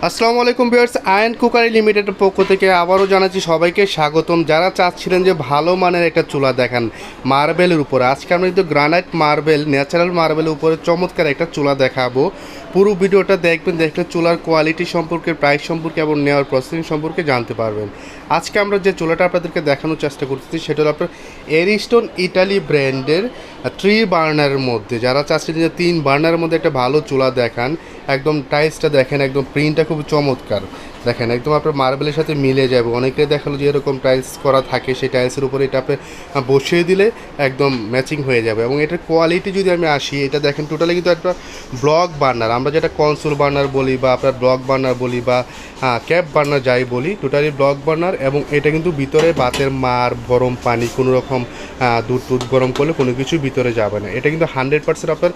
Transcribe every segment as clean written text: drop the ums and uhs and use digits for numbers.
আসসালামু আলাইকুম viewers, ion cookery লিমিটেডের পক্ষ থেকে আবারও জানাচ্ছি সবাইকে স্বাগতম। যারা চাচ্ছিলেন যে ভালো মানের একটা চুলা দেখান মার্বেলের উপরে, আজকে আমরা কিন্তু গ্রানাইট মার্বেল, ন্যাচারাল মার্বেলের উপরে চমৎকার একটা চুলা দেখাবো। পুরো ভিডিওটা দেখবেন, দেখলে চুলার কোয়ালিটি সম্পর্কে, প্রাইস সম্পর্কে এবং নেওয়ার প্রসেসিং সম্পর্কে জানতে পারবেন। আজকে আমরা যে চুলাটা আপনাদেরকে দেখানোর চেষ্টা করতেছি সেটা হলো আপনার এরিস্টোন ইটালি ব্র্যান্ডের 3 বার্নারের মধ্যে। যারা চাচ্ছিলেন যে 3 বার্নারের মধ্যে একটা ভালো চুলা দেখান, একদম টাইলসটা দেখেন, একদম প্রিন্টটা খুব চমৎকার দেখেন, একদম আপনার মার্বেলের সাথে মিলে যাবে। অনেকে দেখালো যে এরকম টাইলস করা থাকে, সেই টাইলসের উপরে এটা আপনি বসিয়ে দিলে একদম ম্যাচিং হয়ে যাবে। এবং এটার কোয়ালিটি যদি আমি আসি, এটা দেখেন টোটালি কিন্তু একটা ব্লক বার্নার, আমরা যেটা কনসোল বার্নার বলি বা আপনার ব্লক বার্নার বলি বা ক্যাপ বার্নার যাই বলি, টোটালি ব্লক বার্নার। এবং এটা কিন্তু ভিতরে ভাতের মার, গরম পানি, কোনো রকম দুধ টুধ গরম করলে কোনো কিছু ভিতরে যাবে না। এটা কিন্তু 100% আপনার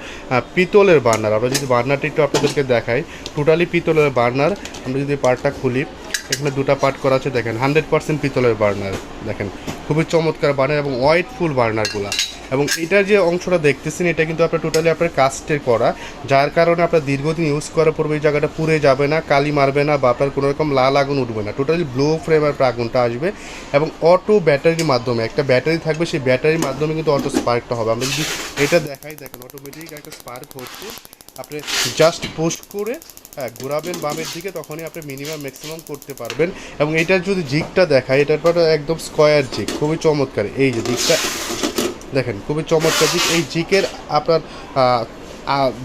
পিতলের বার্নার। আমরা যদি বার্নারটা একটু আপনাদেরকে দেখাই, টোটালি পিতলের বার্নার। আমরা যদি পার্টটা খুলি, এখানে দুটো পার্ট করা আছে, দেখেন 100% পিতলের বার্নার। দেখেন খুবই চমৎকার বার্নার এবং ওয়াইটফুল বার্নারগুলো। এবং এটার যে অংশটা দেখতেছেন, এটা কিন্তু আপনার টোটালি আপনার কাস্টের করা, যার কারণে আপনার দীর্ঘদিন ইউজ করার পর এই জায়গাটা পুড়ে যাবে না, কালি মারবে না, বা আপনার কোনো রকম লাল আগুন উঠবে না। টোটালি ব্লু ফ্লেমের আগুনটা আসবে এবং অটো ব্যাটারির মাধ্যমে, একটা ব্যাটারি থাকবে, সেই ব্যাটারির মাধ্যমে কিন্তু অটো স্পার্কটা হবে। আমরা যদি এটা দেখাই, দেখেন অটোমেটিক একটা স্পার্ক হচ্ছে। আপনি জাস্ট পুশ করে ঘোরাবেন বামের দিকে, তখনই আপনি মিনিমাম ম্যাক্সিমাম করতে পারবেন। এবং এটার যদি জিগটা দেখায়, এটার পর একদম স্কোয়ার জিগ, খুবই চমৎকার। এই যে জিগটা দেখেন, খুবই চমৎকার জিগ। এই জিগের আপনার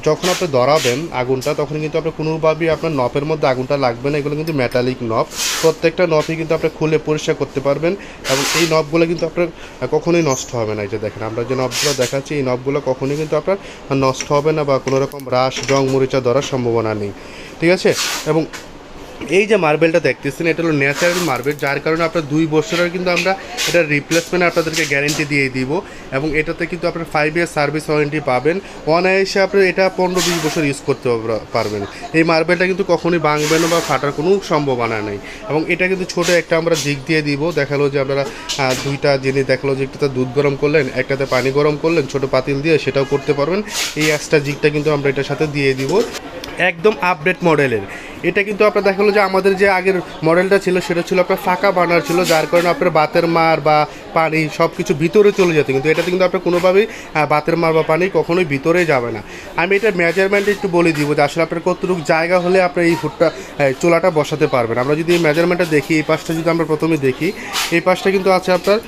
যখন আপনি ধরাবেন আগুনটা, তখন কিন্তু আপনার কোনোভাবেই আপনার নপের মধ্যে আগুনটা লাগবে না। এগুলো কিন্তু মেটালিক নব, প্রত্যেকটা নবই কিন্তু আপনি খুলে পরিষ্কার করতে পারবেন। এবং এই নবগুলো কিন্তু আপনার কখনোই নষ্ট হবে না। এই যে দেখেন আমরা যে নবগুলো দেখাচ্ছি, এই নবগুলো কখনোই কিন্তু আপনার নষ্ট হবে না বা কোনো রকম রাশ, জং, মরিচা ধরার সম্ভাবনা নেই, ঠিক আছে। এবং এই যে মার্বেলটা দেখতেছেন, এটা হলো ন্যাচারাল মার্বেল, যার কারণে আপনার 2 বছরের কিন্তু আমরা এটার রিপ্লেসমেন্ট আপনাদেরকে গ্যারেন্টি দিয়ে দিব। এবং এটাতে কিন্তু আপনার 5 ইয়ার সার্ভিস ওয়ারেন্টি পাবেন। অনায়াসে আপনি এটা 15-20 বছর ইউজ করতে পারবেন। এই মার্বেলটা কিন্তু কখনোই ভাঙবে না বা ফাটার কোনো সম্ভাবনা নেই। এবং এটা কিন্তু ছোটো একটা আমরা জিগ দিয়ে দিব। দেখালো যে আপনারা দুইটা জিনিস দেখালো যে একটাতে দুধ গরম করলেন, একটাতে পানি গরম করলেন, ছোটো পাতিল দিয়ে সেটাও করতে পারবেন। এই এক্সট্রা জিগটা কিন্তু আমরা এটার সাথে দিয়ে দিব, একদম আপডেট মডেলের। এটা কিন্তু আপনার দেখালো যে আমাদের যে আগের মডেলটা ছিল সেটা ছিল আপনার ফাঁকা বার্নার ছিল, যার কারণে আপনার বাতের মার বা পানি সব কিছু ভিতরে চলে যেত। কিন্তু এটাতে কিন্তু আপনার কোনোভাবেই বাতের মার বা পানি কখনোই ভিতরে যাবে না। আমি এটার মেজারমেন্ট একটু বলে দিব যে আসলে আপনার কতটুকু জায়গা হলে আপনার এই চুলাটা বসাতে পারবেন। আমরা যদি এই মেজারমেন্টটা দেখি, এই পাশটা যদি আমরা প্রথমে দেখি, এই পাশটা কিন্তু আছে আপনার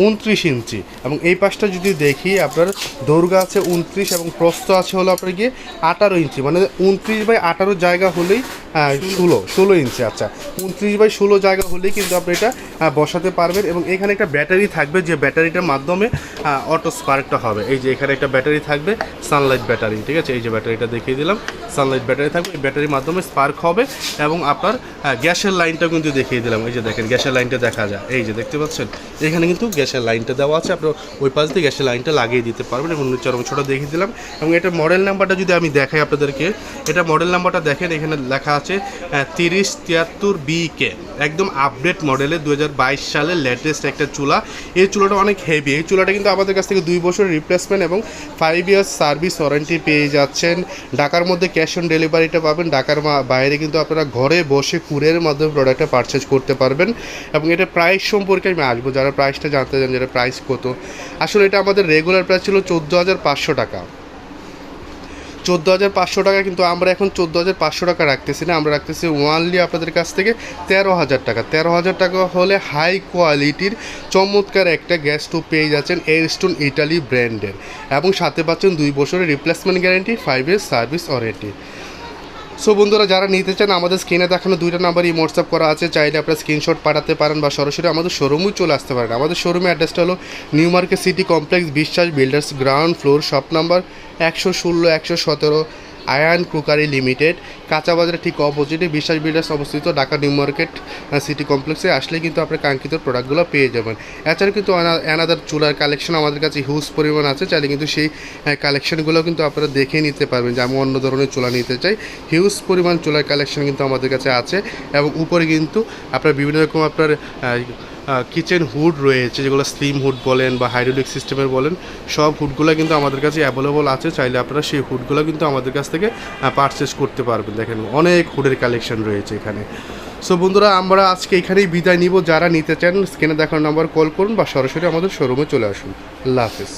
29 ইঞ্চি। এবং এই পাশটা যদি দেখি, আপনার দৈর্ঘ্য আছে 29 এবং প্রস্থ আছে হলো আপনার গিয়ে 18 ইঞ্চি, মানে 29/18 জায়গা হলেই 16 ইঞ্চি। আচ্ছা, 29/16 জায়গা হলেই কিন্তু আপনি এটা বসাতে পারবেন। এবং এখানে একটা ব্যাটারি থাকবে, যে ব্যাটারিটার মাধ্যমে অটো স্পার্কটা হবে। এই যে এখানে একটা ব্যাটারি থাকবে, সানলাইট ব্যাটারি, ঠিক আছে। এই যে ব্যাটারিটা দেখিয়ে দিলাম, সানলাইট ব্যাটারি থাকবে, এই ব্যাটারির মাধ্যমে স্পার্ক হবে। এবং আপনার গ্যাসের লাইনটাও কিন্তু দেখিয়ে দিলাম। এই যে দেখেন গ্যাসের লাইনটা দেখা যায়, এই যে দেখতে পাচ্ছেন, এখানে কিন্তু গ্যাসের লাইনটা দেওয়া আছে। আপনার ওই পাশ দিয়ে গ্যাসের লাইনটা লাগিয়ে দিতে পারবেন। এবং নিচের অংশটা দেখিয়ে দিলাম। এবং এটার মডেল নাম্বারটা যদি আমি দেখাই আপনাদেরকে, এটা মডেল নাম্বারটা দেখেন, এখানে লেখা আছে 3073BK, একদম আপডেট মডেলের 2022 সালের লেটেস্ট একটা চুলা। এই চুলাটা অনেক হেভি। এই চুলাটা কিন্তু আমাদের কাছ থেকে 2 বছরের রিপ্লেসমেন্ট এবং 5 ইয়ার্স সার্ভিস ওয়ারেন্টি পেয়ে যাচ্ছেন। ঢাকার মধ্যে ক্যাশ অন ডেলিভারিটা পাবেন। ঢাকার বাইরে কিন্তু আপনারা ঘরে বসে কুরিয়ারের মাধ্যমে প্রোডাক্টটা পারচেজ করতে পারবেন। এবং এটা প্রাইস সম্পর্কে আমি আসবো, যারা প্রাইসটা জানতে চান যে এটা প্রাইস কত। আসলে এটা আমাদের রেগুলার প্রাইস ছিল 14,500 টাকা, 14,500 টাকা। কিন্তু আমরা এখন 14,500 টাকা রাখতেছি না, আমরা রাখতেছি ওয়ানলি আপনাদের কাছ থেকে 13,000 টাকা। 13,000 টাকা হলে হাই কোয়ালিটির চমৎকার একটা গ্যাস স্টোভ পেয়ে যাচ্ছেন এরিস্টোন ইটালি ব্র্যান্ডের। এবং সাথে পাচ্ছেন 2 বছরের replacement guarantee, 5 years service warranty. So বন্ধুরা, যারা নিতে চান, আমাদের স্ক্রিনে দেখানো 2টা নাম্বারই হোয়াটসঅ্যাপ করা আছে, চাইলে আপনারা স্ক্রিনশট পাঠাতে পারেন বা সরাসরি আমাদের শোরুমেই চলে আসতে পারেন। আমাদের শোরুমের অ্যাড্রেসটা হলো new market city complex, Biswas builders, ground floor, shop number 116, 117, Ayan cookery limited, কাঁচা বাজারের ঠিক অপোজিটে বিশ্বাস বিল্ডার্স অবস্থিত। ঢাকা নিউ মার্কেট সিটি কমপ্লেক্সে আসলে কিন্তু আপনার কাঙ্ক্ষিত প্রোডাক্টগুলো পেয়ে যাবেন। এছাড়া কিন্তু অ্যানাদার চুলার কালেকশন আমাদের কাছে হিউজ পরিমাণ আছে, চাইলে কিন্তু সেই কালেকশনগুলো কিন্তু আপনারা দেখে নিতে পারবেন যে আমি অন্য ধরনের চুলা নিতে চাই। হিউজ পরিমাণ চুলার কালেকশন কিন্তু আমাদের কাছে আছে। এবং উপরে কিন্তু আপনার বিভিন্ন রকম আপনার কিচেন হুড রয়েছে, যেগুলো স্লিম হুড বলেন বা হাইড্রোলিক সিস্টেমের বলেন, সব হুডগুলো কিন্তু আমাদের কাছে অ্যাভেলেবল আছে। চাইলে আপনারা সেই হুডগুলো কিন্তু আমাদের কাছ থেকে পারচেস করতে পারবেন। দেখেন অনেক হুডের কালেকশন রয়েছে এখানে। সো বন্ধুরা, আমরা আজকে এখানেই বিদায় নিব। যারা নিতে চান স্ক্রিনে দেখানো নাম্বার কল করুন বা সরাসরি আমাদের শোরুমে চলে আসুন। আল্লাহ হাফেজ।